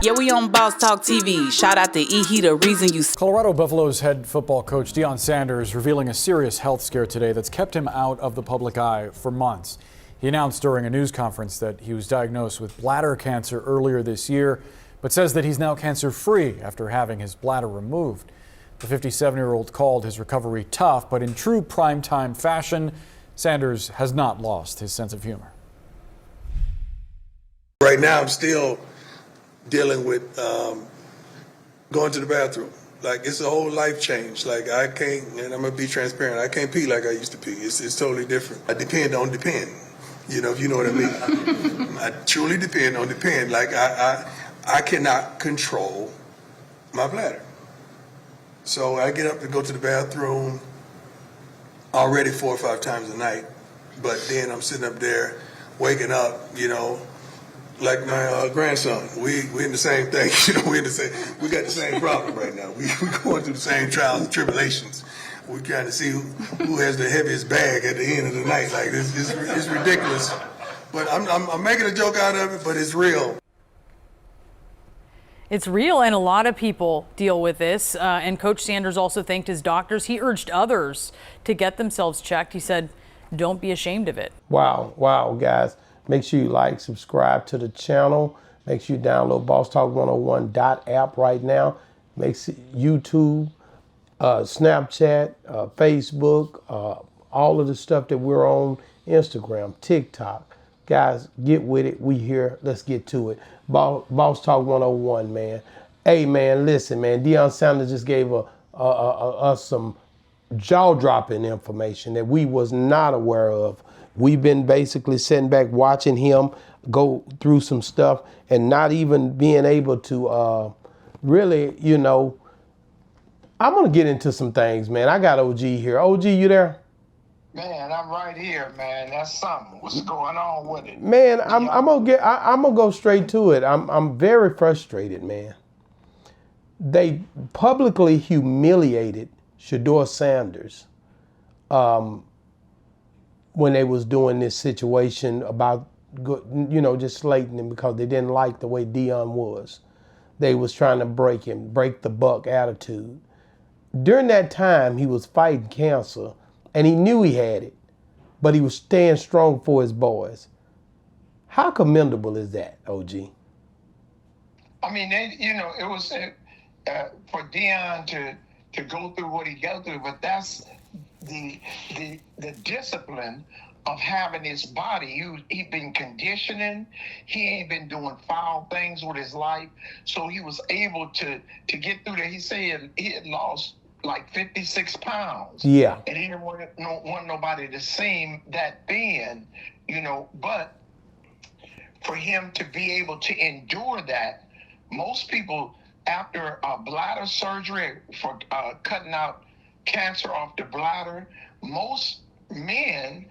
Yeah, we on Boss Talk TV. Shout out to E. The reason you... Colorado Buffaloes head football coach Deion Sanders revealing a serious health scare today that's kept him out of the public eye for months. He announced during a news conference that he was diagnosed with bladder cancer earlier this year, but says that he's now cancer-free after having his bladder removed. The 57-year-old called his recovery tough, but in true primetime fashion, Sanders has not lost his sense of humor. Right now, I'm still dealing with going to the bathroom. Like, it's a whole life change. Like, I can't, and I'm gonna be transparent, I can't pee like I used to pee. It's totally different. I depend on depend. You know, if you know what I mean. I truly depend on depend. Like, I cannot control my bladder. So I get up to go to the bathroom already 4 or 5 times a night. But then I'm sitting up there, waking up, you know, like my grandson. We in the same thing, you know. We got the same problem right now. We going through the same trials and tribulations. We're trying to see who has the heaviest bag at the end of the night. Like, it's ridiculous. But I'm making a joke out of it, but it's real. It's real, and a lot of people deal with this. And Coach Sanders also thanked his doctors. He urged others to get themselves checked. He said, don't be ashamed of it. Wow, guys. Make sure you like, subscribe to the channel. Make sure you download Boss Talk 101 app right now. Make YouTube, Snapchat, Facebook, all of the stuff that we're on, Instagram, TikTok. Guys, get with it. We here. Let's get to it. Boss Talk 101, man. Hey, man, listen, man. Deion Sanders just gave us some jaw-dropping information that we was not aware of. We've been basically sitting back watching him go through some stuff and not even being able to really, you know, I'm going to get into some things, man. I got OG here. OG, you there? Man, I'm right here, man. That's something. What's going on with it? Man, I'm gonna go straight to it. I'm very frustrated, man. They publicly humiliated Shedeur Sanders when they was doing this situation about, you know, just slating him because they didn't like the way Deion was. They was trying to break him, break the buck attitude. During that time, he was fighting cancer, and he knew he had it, but he was staying strong for his boys. How commendable is that, OG? I mean, it was for Deion to go through what he go through, but that's the discipline of having his body. He been conditioning. He ain't been doing foul things with his life, so he was able to get through that. He said he had lost like 56 pounds. Yeah. And he didn't want nobody to see that thin, you know. But for him to be able to endure that, most people after bladder surgery for cutting out cancer off the bladder, most men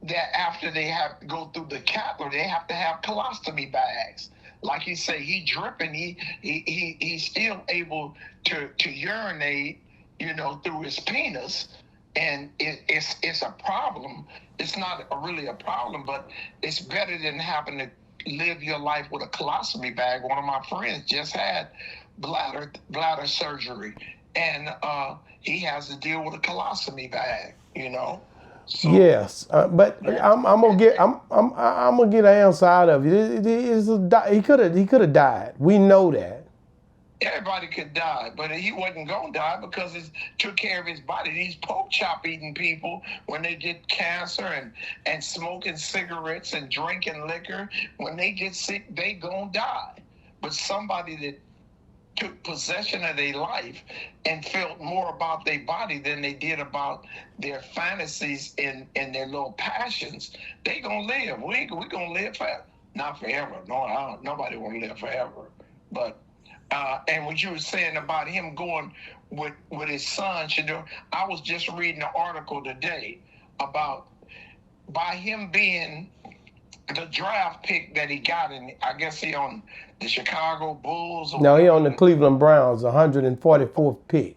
that after they have to go through the catheter, they have to have colostomy bags. Like he say, he dripping, he's still able to urinate, you know, through his penis, and it's a problem. It's not really a problem, but it's better than having to live your life with a colostomy bag. One of my friends just had bladder surgery, and he has to deal with a colostomy bag, you know. So, yes, but yeah. I'm gonna get an answer out of you. He could have died. We know that. Everybody could die, but he wasn't gonna die because he took care of his body. These pork chop eating people, when they get cancer and smoking cigarettes and drinking liquor, when they get sick, they gonna die. But somebody that took possession of their life and felt more about their body than they did about their fantasies and their little passions, they gonna live. We gonna live forever. Not forever. No, nobody wanna live forever. But and what you were saying about him going with his son, Shedeur, I was just reading an article today about by him being the draft pick that he got, in, I guess he on the Chicago Bulls. No, he on the Cleveland Browns, 144th pick.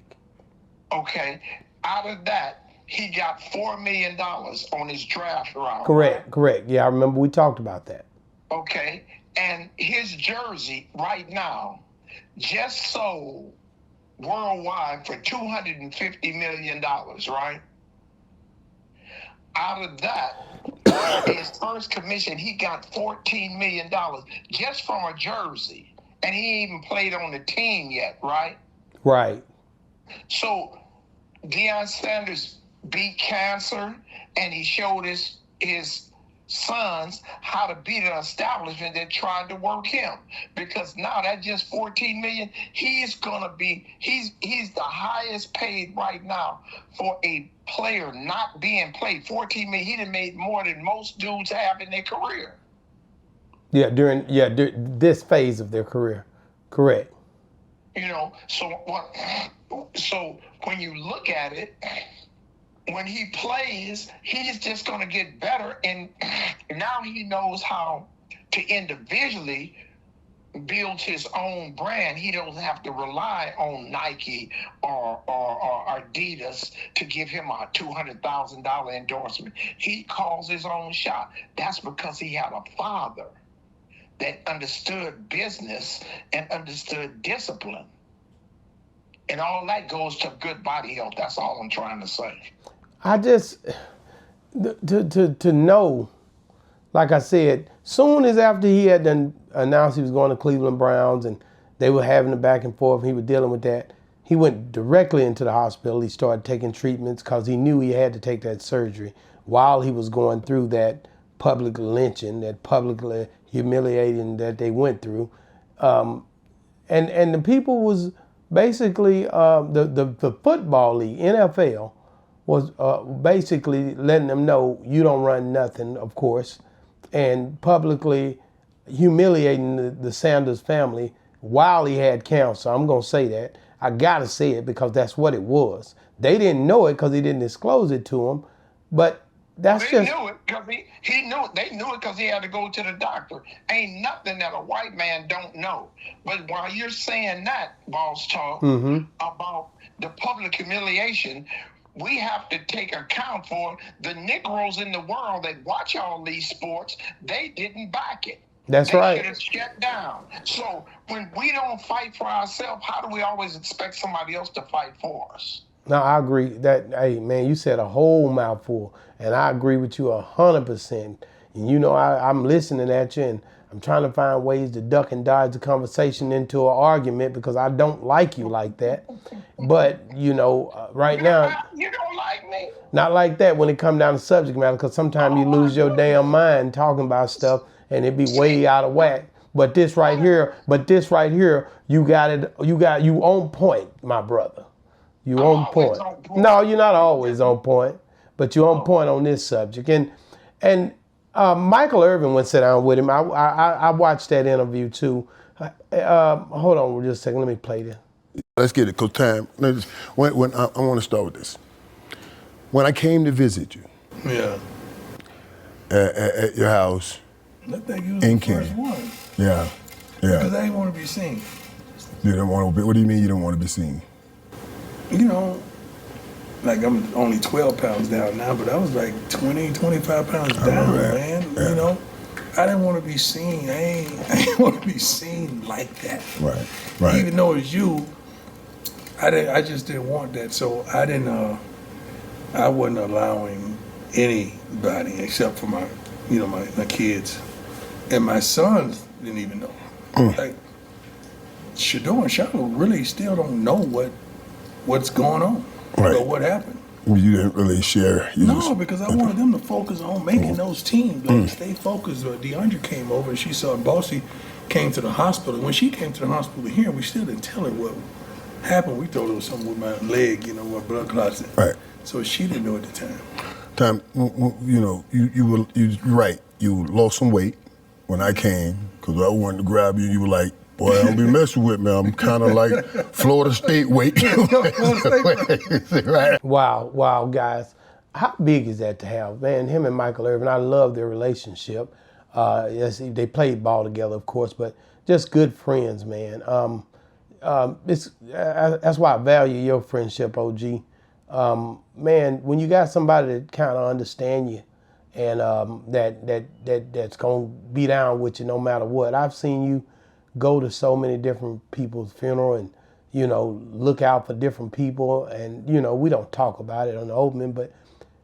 Okay, out of that, he got $4 million on his draft round. Correct. Yeah, I remember we talked about that. Okay, And his jersey right now just sold worldwide for $250 million, right? Out of that, his first commission, he got $14 million just from a jersey. And he ain't even played on the team yet, right? Right. So Deion Sanders beat cancer, and he showed his sons how to beat an establishment that tried to work him. Because now that just 14 million, he's the highest paid right now for a player not being played. 14 million, he done made more than most dudes have in their career. Yeah, during this phase of their career. Correct. You know, so when you look at it, when he plays, he's just going to get better. And now he knows how to individually build his own brand. He doesn't have to rely on Nike or Adidas to give him a $200,000 endorsement. He calls his own shot. That's because he had a father that understood business and understood discipline. And all that goes to good body health. That's all I'm trying to say. I just to know, like I said, soon as after he had done announced he was going to Cleveland Browns and they were having a back and forth, he was dealing with that. He went directly into the hospital. He started taking treatments because he knew he had to take that surgery while he was going through that public lynching, that publicly humiliating that they went through. And the people was basically the football league, NFL, was basically letting them know you don't run nothing, of course, and publicly humiliating the Sanders family while he had cancer. I'm going to say that. I got to say it because that's what it was. They didn't know it because he didn't disclose it to them, but that's they knew it because he knew it. They knew it because he had to go to the doctor. Ain't nothing that a white man don't know. But while you're saying that, Boss Talk, about the public humiliation, we have to take account for the Negroes in the world that watch all these sports. They didn't back it. That's right. They should have shut down. So when we don't fight for ourselves, how do we always expect somebody else to fight for us? No, I agree. Hey, man, you said a whole mouthful, and I agree with you 100%. And you know, I'm listening at you, and I'm trying to find ways to duck and dodge the conversation into an argument because I don't like you like that. But, you know, right now... You don't like me? Not like that when it comes down to subject matter, because sometimes you lose your damn mind talking about stuff, and it be way out of whack. But this right here, you on point, my brother. You on point. No, you're not always on point, but you're on point on this subject. And Michael Irvin went sit down with him. I watched that interview too. Hold on just a second. Let me play this. Let's get it, cause time. When I want to start with this. When I came to visit you, at your house in Canton, yeah, Because I didn't want to be seen. You don't want to be. What do you mean you don't want to be seen? You know, like I'm only 12 pounds down now, but I was like 20, 25 pounds down, man. Yeah. You know, I didn't want to be seen. I didn't want to be seen like that. Right. Even though it's you, I just didn't want that. So I wasn't allowing anybody except for my kids. And my sons didn't even know. Like, Shador and Shiloh really still don't know what's going on or what happened. You didn't really share. Because I wanted them to focus on making those teams. Like, stay focused. DeAndre came over and she saw Bossy came to the hospital. When she came to the hospital here, we still didn't tell her what happened. We thought it was something with my leg, what blood clots. Right. So she didn't know at the time. You were right. You lost some weight when I came because I wanted to grab you. You were like, boy, I don't be messing with me. I'm kind of like Florida State weight. Right. Wow, guys. How big is that to have? Man, him and Michael Irvin, I love their relationship. Yes, they played ball together, of course, but just good friends, man. That's why I value your friendship, OG. Man, when you got somebody that kind of understand you and that's gonna be down with you no matter what. I've seen you go to so many different people's funeral and, you know, look out for different people, and, you know, we don't talk about it on the opening, but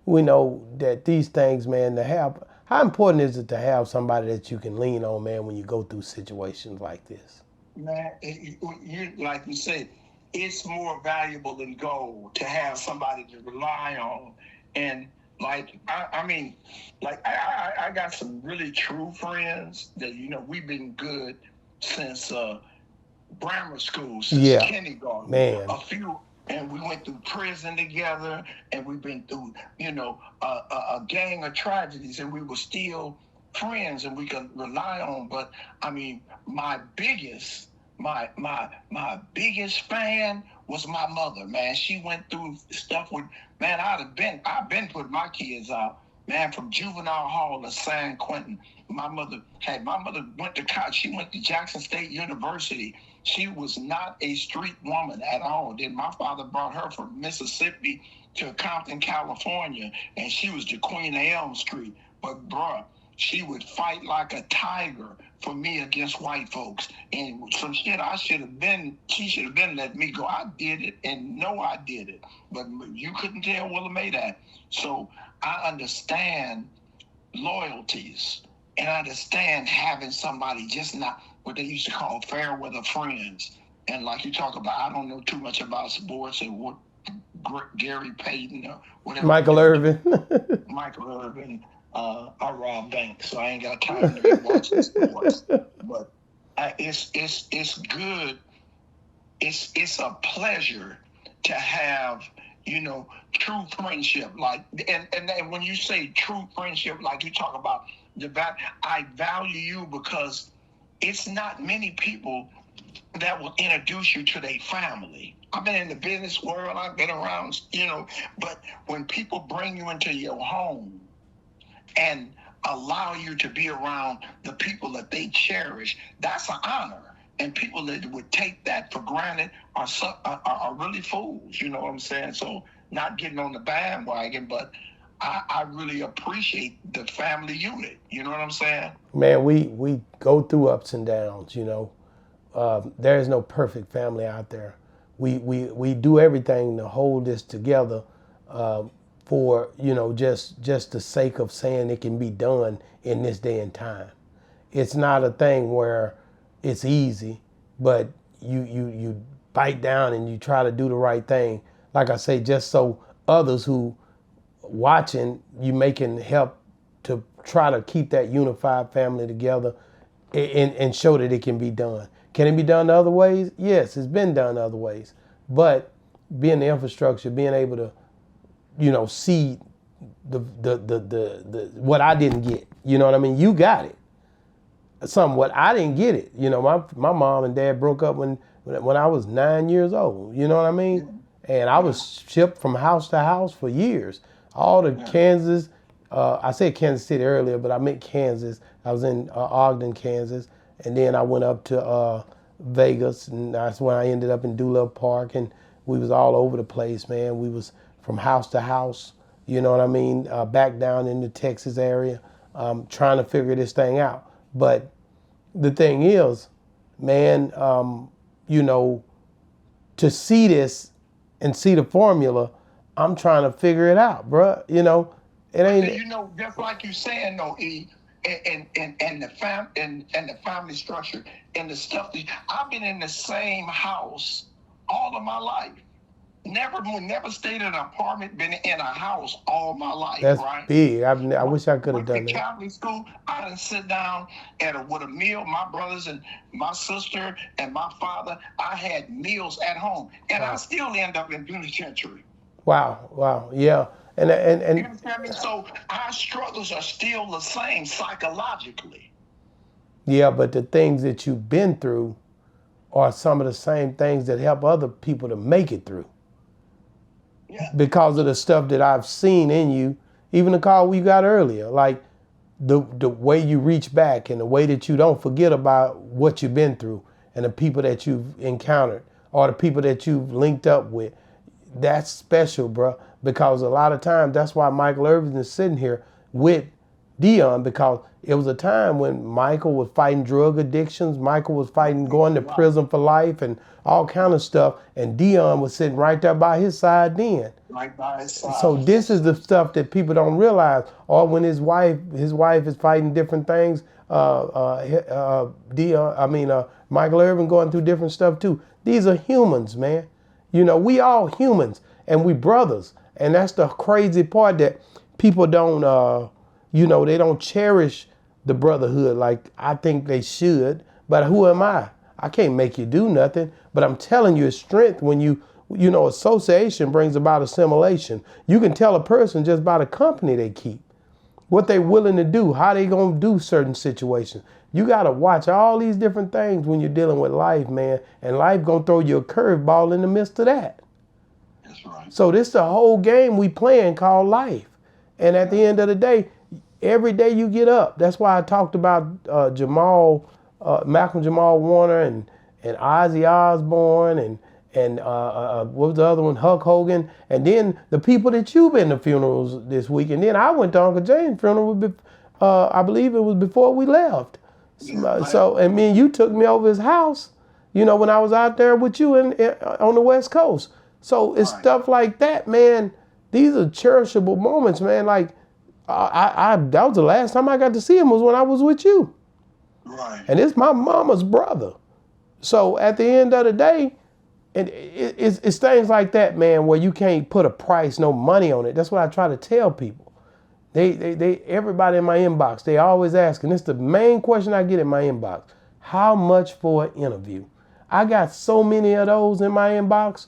we know that these things, man, to have, how important is it to have somebody that you can lean on, man, when you go through situations like this? Man, you like you said, it's more valuable than gold to have somebody to rely on. And like, I mean, like I got some really true friends that, you know, we've been good since grammar school, since kindergarten. Man. A few, and we went through prison together, and we've been through, you know, a gang of tragedies, and we were still friends, and we could rely on. But I mean, my biggest fan was my mother, man. She went through stuff with, man, I've been putting my kids out, man, from juvenile hall to San Quentin. My mother went to college. She went to Jackson State University. She was not a street woman at all. Then my father brought her from Mississippi to Compton, California, and she was the queen of Elm Street. But bruh, she would fight like a tiger for me against white folks. And some shit she should have been letting me go. I did it, and no, I did it. But you couldn't tell Willa May that. So I understand loyalties, and I understand having somebody just not what they used to call fair weather friends. And like you talk about, I don't know too much about sports and what Gary Payton or whatever. Michael Irvin. Michael Irvin. I rob banks, so I ain't got time to be watching sports. But it's good. It's a pleasure to have, you know, true friendship. Like, and when you say true friendship, like you talk about I value you because it's not many people that will introduce you to their family. I've been in the business world. I've been around, you know, but when people bring you into your home and allow you to be around the people that they cherish, that's an honor. And people that would take that for granted are really fools, you know what I'm saying? So not getting on the bandwagon, but I really appreciate the family unit, you know what I'm saying? Man, we go through ups and downs, you know. There is no perfect family out there. We do everything to hold this together, for, you know, just the sake of saying it can be done in this day and time. It's not a thing where it's easy, but you bite down and you try to do the right thing. Like I say, just so others who watching, you making help to try to keep that unified family together and show that it can be done. Can it be done other ways? Yes, it's been done other ways. But being the infrastructure, being able to, you know, see the what I didn't get. You know what I mean? You got it. Somewhat I didn't get it. You know, my mom and dad broke up when I was 9 years old. You know what I mean? And I was shipped from house to house for years. All the Kansas, I said Kansas City earlier, but I meant Kansas. I was in Ogden, Kansas, and then I went up to Vegas, and that's when I ended up in Doolittle Park, and we was all over the place, man. We was from house to house, you know what I mean, back down in the Texas area, trying to figure this thing out. But the thing is, man, you know, to see this and see the formula, I'm trying to figure it out, bruh. You know, it ain't. You know, just like you saying, though, E, and the family structure and the stuff that I've been in the same house all of my life. Never stayed in an apartment, been in a house all my life. That's right? big. I wish I could have done In that. Catholic school, I didn't sit down with a meal. My brothers and my sister and my father, I had meals at home, and I still end up in penitentiary. Wow, yeah, and You understand me? So our struggles are still the same psychologically. Yeah, but the things that you've been through are some of the same things that help other people to make it through. Yeah. Because of the stuff that I've seen in you, even the call we got earlier, like the way you reach back and the way that you don't forget about what you've been through and the people that you've encountered or the people that you've linked up with. That's special, bro, because a lot of times that's why Michael Irvin is sitting here with Deion, because it was a time when Michael was fighting drug addictions, Michael was fighting going to prison for life and all kind of stuff, and Deion was sitting right there by his side then. Right by his side. So this is the stuff that people don't realize. Or when his wife is fighting different things. Michael Irvin going through different stuff too. These are humans, man. You know, we all humans and we brothers. And that's the crazy part, that people don't, they don't cherish the brotherhood like I think they should. But who am I? I can't make you do nothing. But I'm telling you, it's strength when association brings about assimilation. You can tell a person just by the company they keep, what they willing to do, how they gonna do certain situations. You gotta watch all these different things when you're dealing with life, man. And life gonna throw you a curveball in the midst of that. That's right. So this is the whole game we playing called life. And at the end of the day, every day you get up. That's why I talked about Malcolm Jamal Warner and Ozzy Osbourne and what was the other one? Hulk Hogan. And then the people that you've been to funerals this week. And then I went to Uncle James' funeral, I believe it was before we left. So, and me and you took me over his house, when I was out there with you on the West Coast. So it's stuff like that, man. These are cherishable moments, man. Like, that was the last time I got to see him was when I was with you. Right. And it's my mama's brother. So at the end of the day, it's things like that, man, where you can't put a price, no money on it. That's what I try to tell people. Everybody in my inbox, they always asking. This is the main question I get in my inbox. How much for an interview? I got so many of those in my inbox.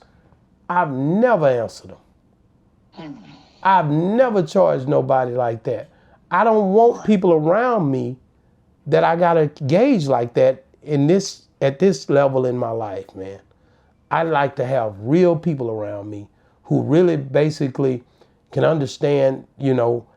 I've never answered them. I've never charged nobody like that. I don't want people around me that I gotta gauge like that at this level in my life, man. I like to have real people around me who really basically can understand,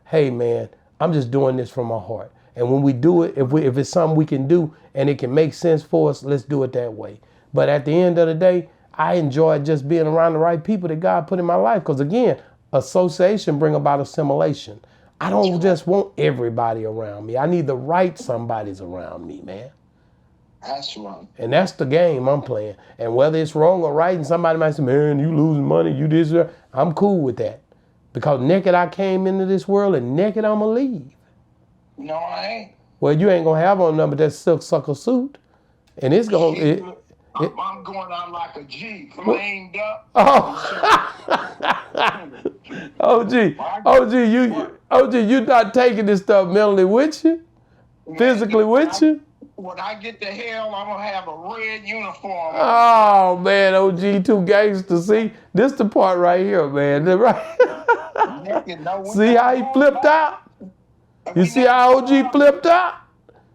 hey man, I'm just doing this from my heart. And when we do it, if it's something we can do and it can make sense for us, let's do it that way. But at the end of the day, I enjoy just being around the right people that God put in my life. Because again, association bring about assimilation. I don't just want everybody around me. I need the right somebody's around me, man. That's right. And that's the game I'm playing. And whether it's wrong or right, and somebody might say, man, you losing money, you this, I'm cool with that. Because naked I came into this world and naked I'ma leave. No, I ain't. Well, you ain't gonna have on number that silk sucker suit. And it's gonna... I'm going out like a G, flamed up. OG, you not taking this stuff mentally with you? Physically with you? When I get to hell, I'm going to have a red uniform. Oh, man, OG, too gangster. See, this the part right here, man. See how he flipped out? You see how OG flipped out?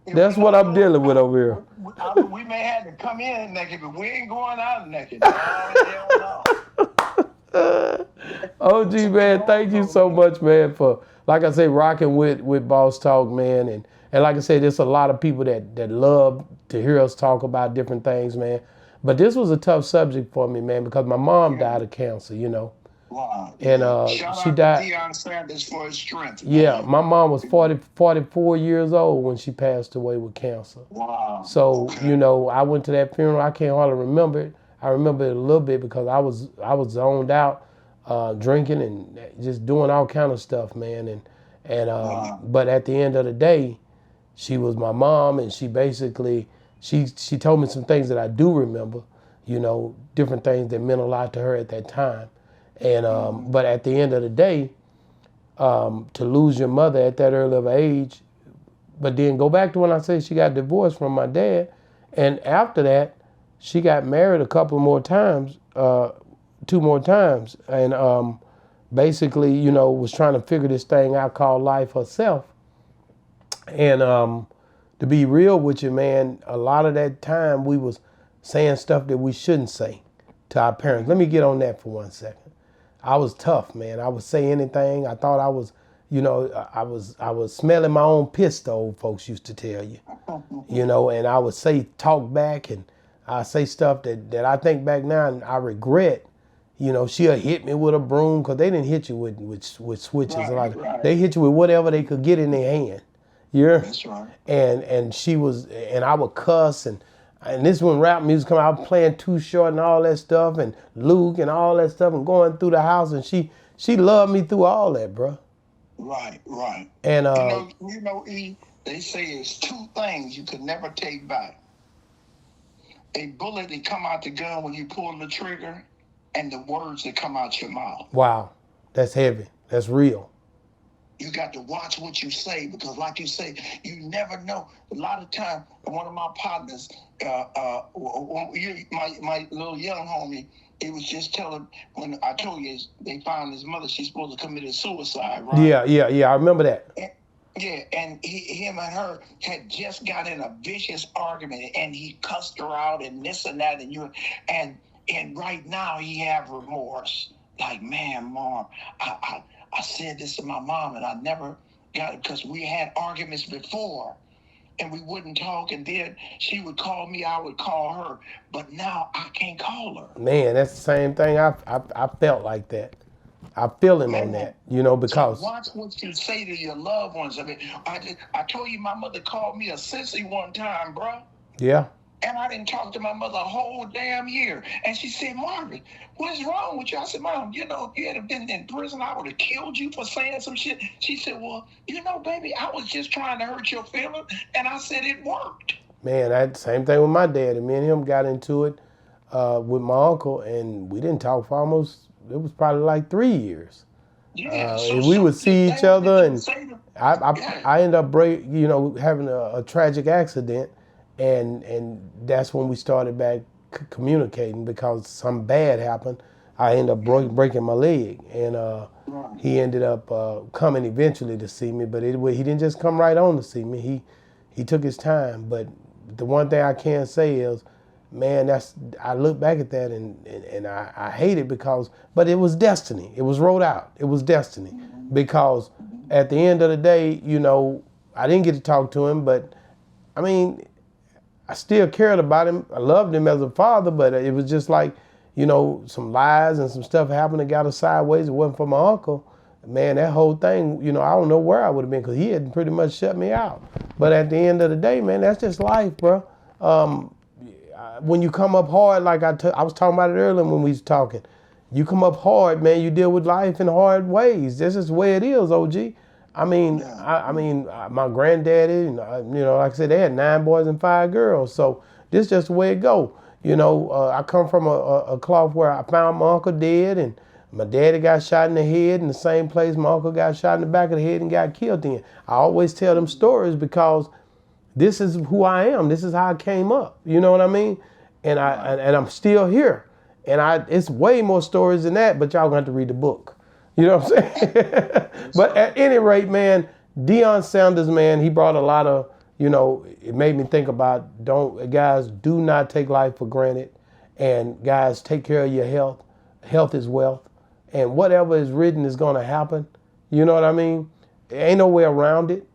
That's what I'm dealing with over here. We may have to come in naked, but we ain't going out naked. No. OG, man, thank you so much, man, for, like I say, rocking with Boss Talk, man. And like I said, there's a lot of people that love to hear us talk about different things, man. But this was a tough subject for me, man, because my mom died of cancer, Wow. And she died. Deion Sanders for his strength. Yeah, my mom was 44 years old when she passed away with cancer. Wow. So, I went to that funeral. I can't hardly remember it. I remember it a little bit because I was zoned out, drinking and just doing all kind of stuff, man. But at the end of the day, she was my mom, and she basically she told me some things that I do remember, different things that meant a lot to her at that time. And but at the end of the day, to lose your mother at that early of age, but then go back to when I say she got divorced from my dad, and after that, she got married a couple more times, 2 more times, and basically, was trying to figure this thing out called life herself. And to be real with you, man, a lot of that time we was saying stuff that we shouldn't say to our parents. Let me get on that for 1 second. I was tough, man. I would say anything. I thought I was, I was smelling my own piss, the old folks used to tell you, and I would talk back, and I say stuff that I think back now and I regret. She'll hit me with a broom, because they didn't hit you with switches. Right. They hit you with whatever they could get in their hand. That's right. And she was, and I would cuss, and this when rap music come out, I was playing Too Short and all that stuff, and Luke and all that stuff, and going through the house, and she loved me through all that, bro. Right, right. And E, they say it's two things you could never take back. A bullet that come out the gun when you pull the trigger, and the words that come out your mouth. Wow, that's heavy. That's real. You got to watch what you say, because like you say, you never know. A lot of time, one of my partners, my little young homie, he was just telling, when I told you they found his mother, she's supposed to committed suicide, right? Yeah, I remember that. And him and her had just got in a vicious argument, and he cussed her out and this and that, and right now he have remorse. Like, man, Mom, I said this to my mom, and I never got it, because we had arguments before, and we wouldn't talk, and then she would call me, I would call her, but now I can't call her. Man, that's the same thing. I felt like that. I feel him on that, because. So watch what you say to your loved ones. I mean, I told you my mother called me a sissy one time, bro. Yeah. And I didn't talk to my mother a whole damn year. And she said, Marvin, what's wrong with you? I said, Mom, if you had been in prison, I would have killed you for saying some shit. She said, well, baby, I was just trying to hurt your feelings. And I said, it worked. Man, that same thing with my dad. And me and him got into it with my uncle, and we didn't talk for it was probably like 3 years. Yeah, and we would see each other, and I ended up having a tragic accident. And that's when we started back communicating, because something bad happened. I ended up breaking my leg, and he ended up coming eventually to see me. But he didn't just come right on to see me. He took his time. But the one thing I can say is, man, I look back at that and I hate it, but it was destiny. It was wrote out. It was destiny, because at the end of the day, I didn't get to talk to him, but I mean, I still cared about him. I loved him as a father, but it was just like, some lies and some stuff happened that got us sideways. It wasn't for my uncle. Man, that whole thing, I don't know where I would have been, because he had pretty much shut me out. But at the end of the day, man, that's just life, bro. When you come up hard, like I was talking about it earlier when we was talking, you come up hard, man, you deal with life in hard ways. This is the way it is, OG. I mean, my granddaddy, like I said, they had 9 boys and 5 girls. So this is just the way it go. I come from a cloth where I found my uncle dead, and my daddy got shot in the head in the same place my uncle got shot in the back of the head and got killed in. I always tell them stories, because this is who I am. This is how I came up. You know what I mean? And I'm still here. And it's way more stories than that, but y'all gonna have to read the book. You know what I'm saying? But at any rate, man, Deion Sanders, man, he brought a lot of, it made me think about, guys, do not take life for granted. And guys, take care of your health. Health is wealth. And whatever is written is gonna happen. You know what I mean? There ain't no way around it.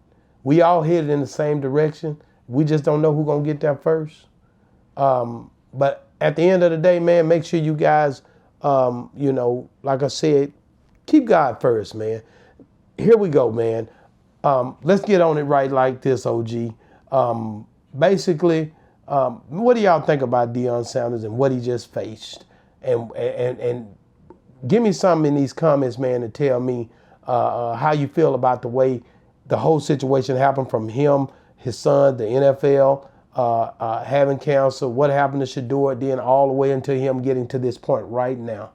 We all headed in the same direction. We just don't know who's gonna get there first. But at the end of the day, man, make sure you guys, like I said, keep God first, man. Here we go, man. Let's get on it right like this, OG. Basically, what do y'all think about Deion Sanders and what he just faced? And give me something in these comments, man, to tell me how you feel about the way the whole situation happened, from him, his son, the NFL, having cancer, what happened to Shador, then all the way until him getting to this point right now.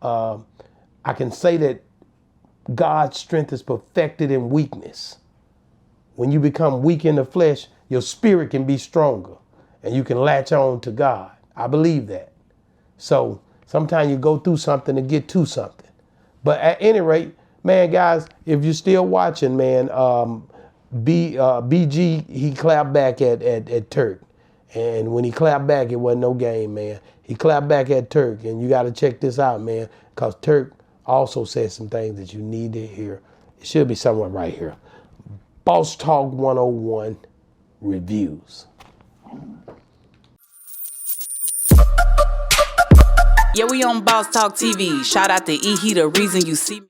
I can say that God's strength is perfected in weakness. When you become weak in the flesh, your spirit can be stronger and you can latch on to God. I believe that. So sometimes you go through something to get to something. But at any rate, man, guys, if you're still watching, man, BG, he clapped back at Turk. And when he clapped back, it wasn't no game, man. He clapped back at Turk, and you got to check this out, man, because Turk also said some things that you need to hear. It should be somewhere right here. Boss Talk 101 reviews. Yeah, we on Boss Talk TV. Shout out to E. He the reason you see me.